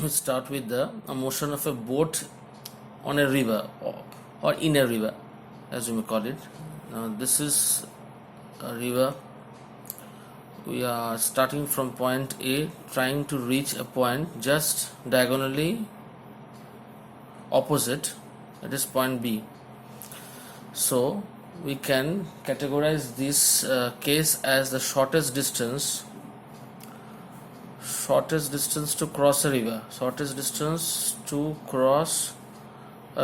start with the motion of a boat on a river, or in a river, as you may call it. Now this is a river. We are starting from point A, trying to reach a point just diagonally opposite, that is point B. So we can categorize this case as the shortest distance to cross a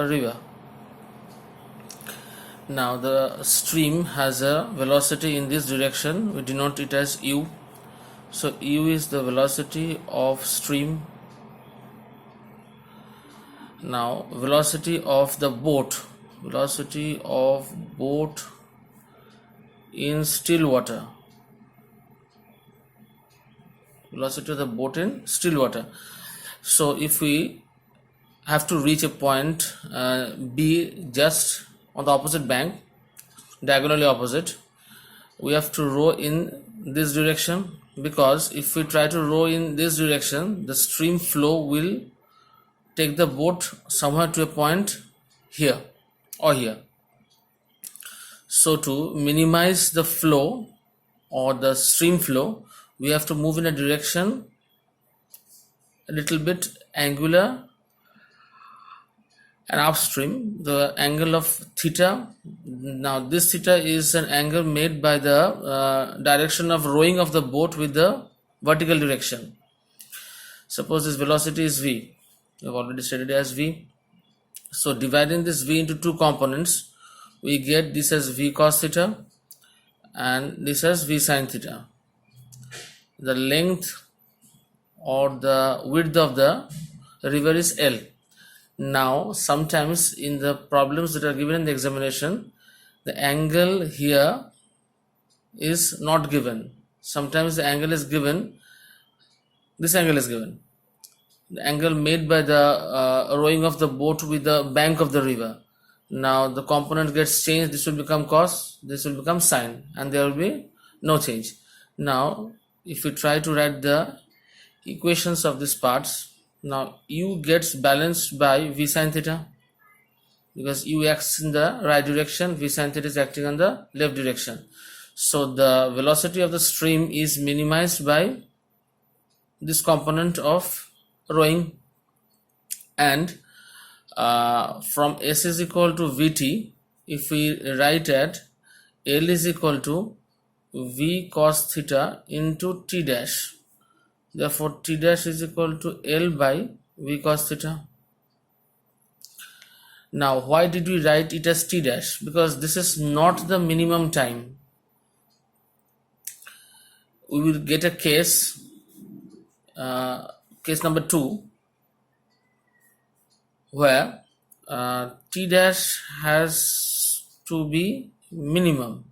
river. Now the stream has a velocity in this direction. We denote it as u. So u is the velocity of stream. Now velocity of the boat in still water. So if we have to reach a point B just on the opposite bank, diagonally opposite, we have to row in this direction, because if we try to row in this direction, the stream flow will take the boat somewhere to a point here or here. So to minimize the flow or the stream flow, we have to move in a direction a little bit angular and upstream, the angle of theta. Now this theta is an angle made by the direction of rowing of the boat with the vertical direction. Suppose this velocity is v, we have already stated as v. So dividing this v into two components, we get this as v cos theta and this as v sin theta. The length or the width of the river is L. Now sometimes in the problems that are given in the examination, the angle here is not given. Sometimes the angle is given, this angle is given, the angle made by the rowing of the boat with the bank of the river. Now the component gets changed, this will become cos, this will become sin, and there will be no change. Now if we try to write the equations of these parts, now u gets balanced by v sin theta, because u acts in the right direction, v sin theta is acting on the left direction. So the velocity of the stream is minimized by this component of rowing, and from s is equal to vt, if we write at L is equal to v cos theta into t dash, therefore t dash is equal to L by v cos theta. Now why did we write it as t dash? Because this is not the minimum time. We will get a case number 2, where t dash has to be minimum.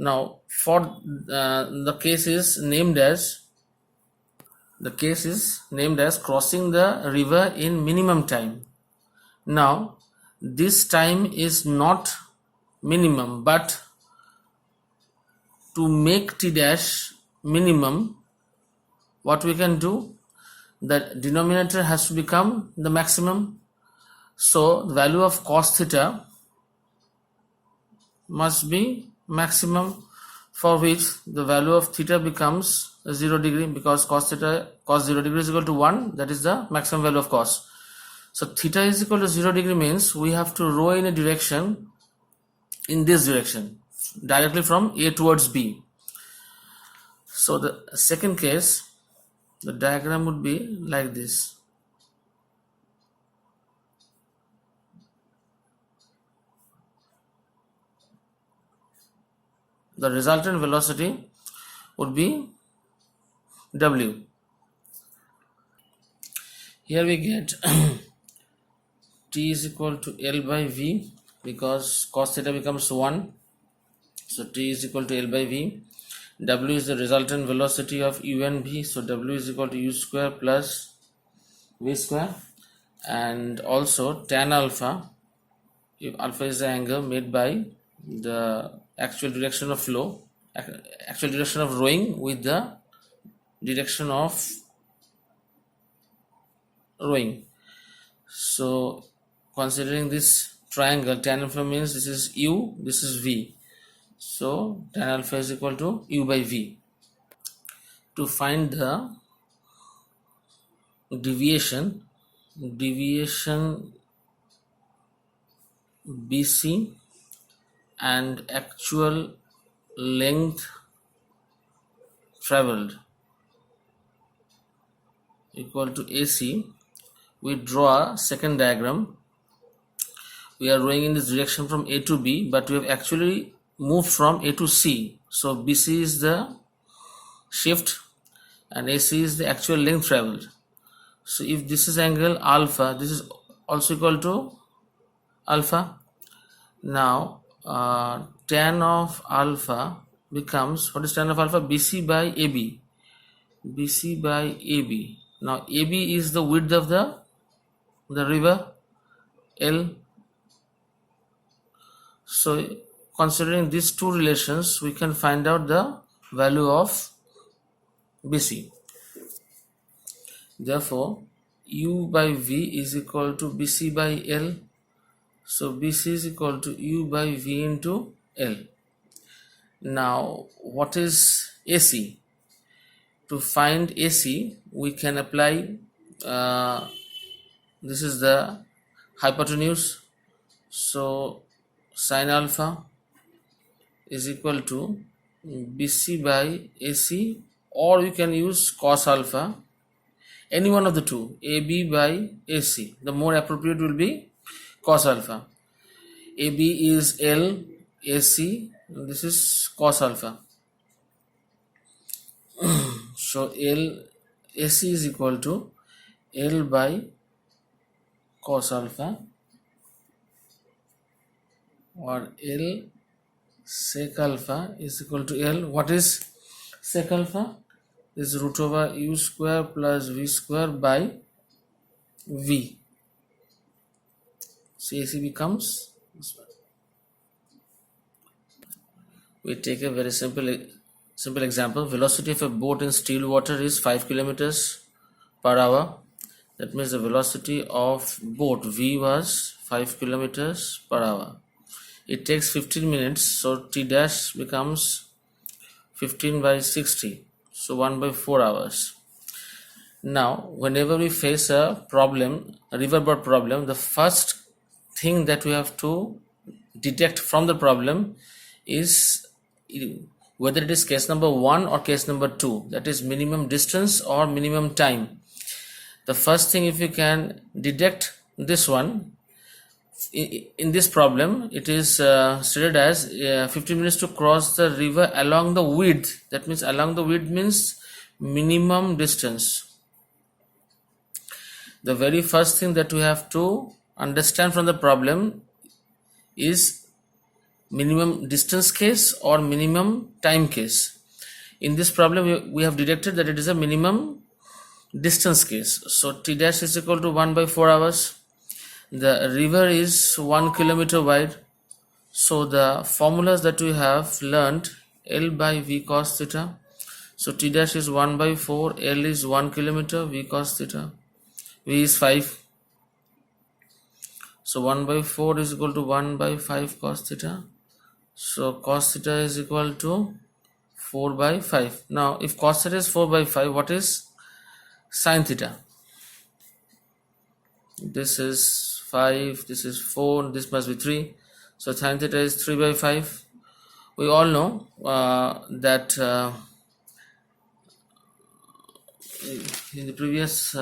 Now for the case is named as crossing the river in minimum time. Now this time is not minimum, but to make t dash minimum, what we can do, the denominator has to become the maximum. So the value of cos theta must be maximum, for which the value of theta becomes 0 degree, because cos 0 degree is equal to 1, that is the maximum value of cos. So theta is equal to 0 degree means we have to row in a direction, in this direction, directly from A towards B. So the second case, the diagram would be like this. The resultant velocity would be W. Here we get T is equal to L by V, because cos theta becomes 1. So T is equal to L by V. W is the resultant velocity of U and V. So W is equal to U square plus V square. And also tan alpha, if alpha is the angle made by the actual direction of flow, actual direction of rowing with the direction of rowing. So considering this triangle, tan alpha means this is u, this is v. So tan alpha is equal to u by v. To find the deviation BC and actual length traveled equal to AC, we draw a second diagram. We are rowing in this direction from A to B, but we have actually moved from A to C. So BC is the shift and AC is the actual length traveled. So if this is angle alpha, this is also equal to alpha. Now tan of alpha becomes, what is tan of alpha? BC by AB. BC by AB. Now AB is the width of the river L. So considering these two relations, we can find out the value of BC. Therefore, U by V is equal to BC by L. So BC is equal to U by V into L. Now, what is AC? To find AC, we can apply, this is the hypotenuse. So sin alpha is equal to BC by AC, or you can use cos alpha, any one of the two, AB by AC. The more appropriate will be cos alpha. AB is L, AC, and this is cos alpha. So L AC is equal to L by cos alpha, or L sec alpha is equal to L. What is sec alpha? Is root over u square plus v square by v. So AC becomes this one. We take a very simple example. Velocity of a boat in still water is 5 kilometers per hour. That means the velocity of boat v was 5 kilometers per hour. It takes 15 minutes, so t dash becomes 15 by 60, so 1 by 4 hours. Now, whenever we face a problem, a riverboat problem, the first thing that we have to detect from the problem is whether it is case number 1 or case number 2, that is minimum distance or minimum time. The first thing, if you can detect this one, in this problem it is stated as 15 minutes to cross the river along the width. That means along the width means minimum distance. The very first thing that we have to understand from the problem is minimum distance case or minimum time case. In this problem we have detected that it is a minimum distance case. So t dash is equal to 1 by 4 hours. The river is 1 kilometer wide. So the formulas that we have learned, L by V cos theta. So t dash is 1 by 4, L is 1 kilometer, V cos theta. V is 5. So 1 by 4 is equal to 1 by 5 cos theta. So cos theta is equal to 4 by 5. Now if cos theta is 4 by 5, what is sin theta? This is 5, this is 4, this must be 3. So sin theta is 3 by 5. We all know that in the previous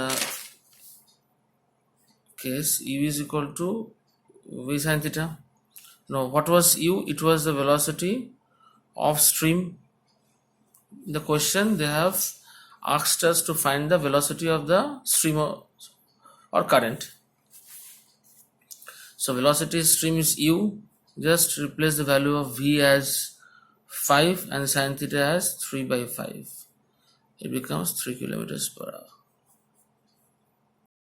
case, u is equal to v sin theta. Now what was u? It was the velocity of stream. In the question they have asked us to find the velocity of the stream or current. So velocity stream is u. Just replace the value of v as 5 and sin theta as 3 by 5. It becomes 3 kilometers per hour.